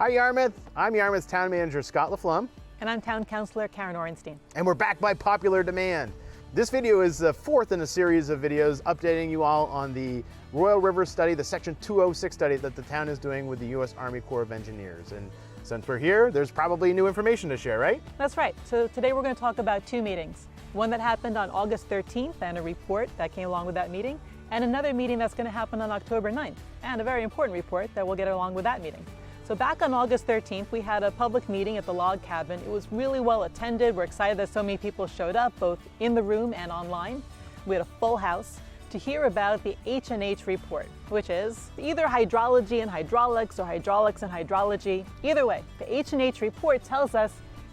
Hi Yarmouth, I'm Yarmouth's Town Manager Scoot LaFlamme. And I'm Town Councilor Karin Orenstein. And we're back by popular demand. This video is the fourth in a series of videos updating you all on the Royal River study, the Section 206 study that the town is doing with the U.S. Army Corps of Engineers. And since we're here, there's probably new information to share, right? That's right. So today we're going to talk about two meetings. One that happened on August 13th and a report that came along with that meeting, and another meeting that's going to happen on October 9th, and a very important report that will get along with that meeting. So back on August 13th, we had a public meeting at the log cabin. It was really well attended. We're excited that so many people showed up, both in the room and online. We had a full house to hear about the H&H report, which is either hydrology and hydraulics or hydraulics and hydrology. Either way, the H&H report tells us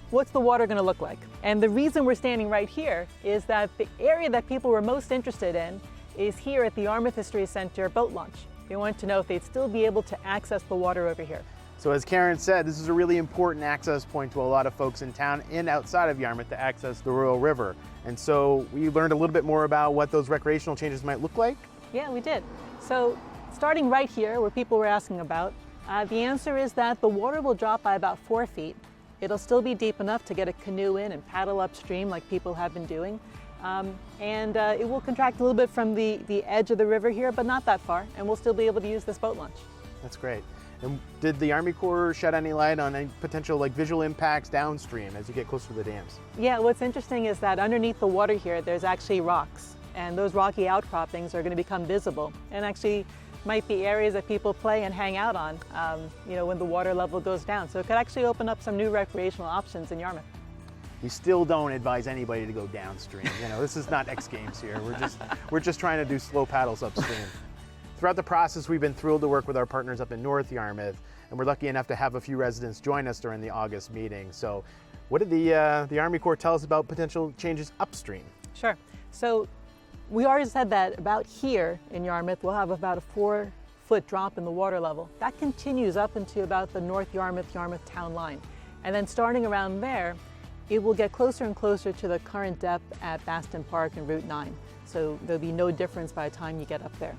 what's the water going to look like. And the reason we're standing right here is that the area that people were most interested in is here at the Yarmouth History Center boat launch. They wanted to know if they'd still be able to access the water over here. So as Karin said, this is a really important access point to a lot of folks in town and outside of Yarmouth to access the Royal River. And so we learned a little bit more about what those recreational changes might look like. Yeah, we did. So starting right here where people were asking about, the answer is that the water will drop by about 4 feet. It'll still be deep enough to get a canoe in and paddle upstream like people have been doing. It will contract a little bit from the edge of the river here, but not that far, and we'll still be able to use this boat launch. That's great. And did the Army Corps shed any light on any potential visual impacts downstream as you get closer to the dams? Yeah, what's interesting is that underneath the water here, there's actually rocks, and those rocky outcroppings are going to become visible, and actually might be areas that people play and hang out on, when the water level goes down. So it could actually open up some new recreational options in Yarmouth. We still don't advise anybody to go downstream. This is not X Games here. We're just trying to do slow paddles upstream. Throughout the process, we've been thrilled to work with our partners up in North Yarmouth, and we're lucky enough to have a few residents join us during the August meeting. So what did the Army Corps tell us about potential changes upstream? Sure. So we already said that about here in Yarmouth, we'll have about a 4-foot drop in the water level. That continues up into about the North Yarmouth town line. And then starting around there, it will get closer and closer to the current depth at Baston Park and Route 9. So there'll be no difference by the time you get up there.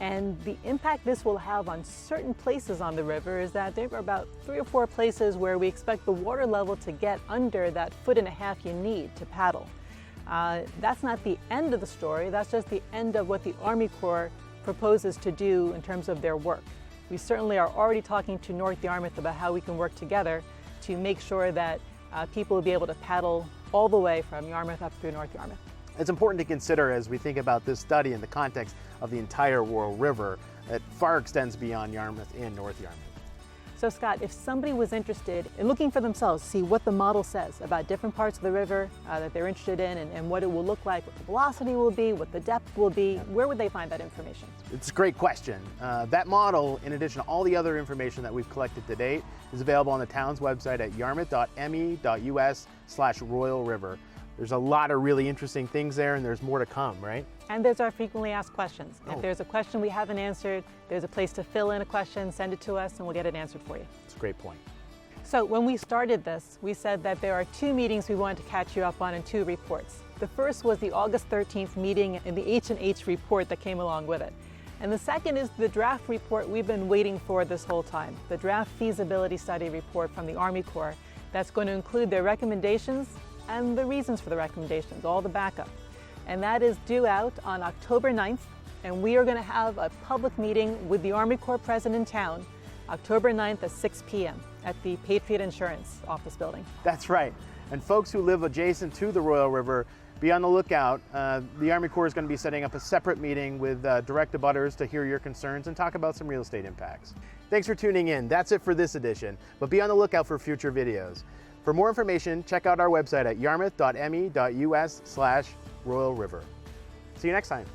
And the impact this will have on certain places on the river is that there are about 3 or 4 places where we expect the water level to get under that 1.5 feet you need to paddle. That's not the end of the story, that's just the end of what the Army Corps proposes to do in terms of their work. We certainly are already talking to North Yarmouth about how we can work together to make sure that people will be able to paddle all the way from Yarmouth up through North Yarmouth. It's important to consider as we think about this study in the context of the entire Royal River that far extends beyond Yarmouth and North Yarmouth. So Scott, if somebody was interested in looking for themselves, see what the model says about different parts of the river that they're interested in and what it will look like, what the velocity will be, what the depth will be, where would they find that information? It's a great question. That model, in addition to all the other information that we've collected to date, is available on the town's website at yarmouth.me.us/Royal River. There's a lot of really interesting things there, and there's more to come, right? And there's our frequently asked questions. If there's a question we haven't answered, there's a place to fill in a question, send it to us, and we'll get it answered for you. It's a great point. So when we started this, we said that there are 2 meetings we wanted to catch you up on and 2 reports. The first was the August 13th meeting and the H&H report that came along with it. And the second is the draft report we've been waiting for this whole time, the draft feasibility study report from the Army Corps that's going to include their recommendations and the reasons for the recommendations, all the backup. And that is due out on October 9th, and we are going to have a public meeting with the Army Corps President in town, October 9th at 6 p.m. at the Patriot Insurance office building. That's right. And folks who live adjacent to the Royal River, be on the lookout. The Army Corps is going to be setting up a separate meeting with direct abutters to hear your concerns and talk about some real estate impacts. Thanks for tuning in. That's it for this edition, but be on the lookout for future videos. For more information, check out our website at yarmouth.me.us/Royal River. See you next time.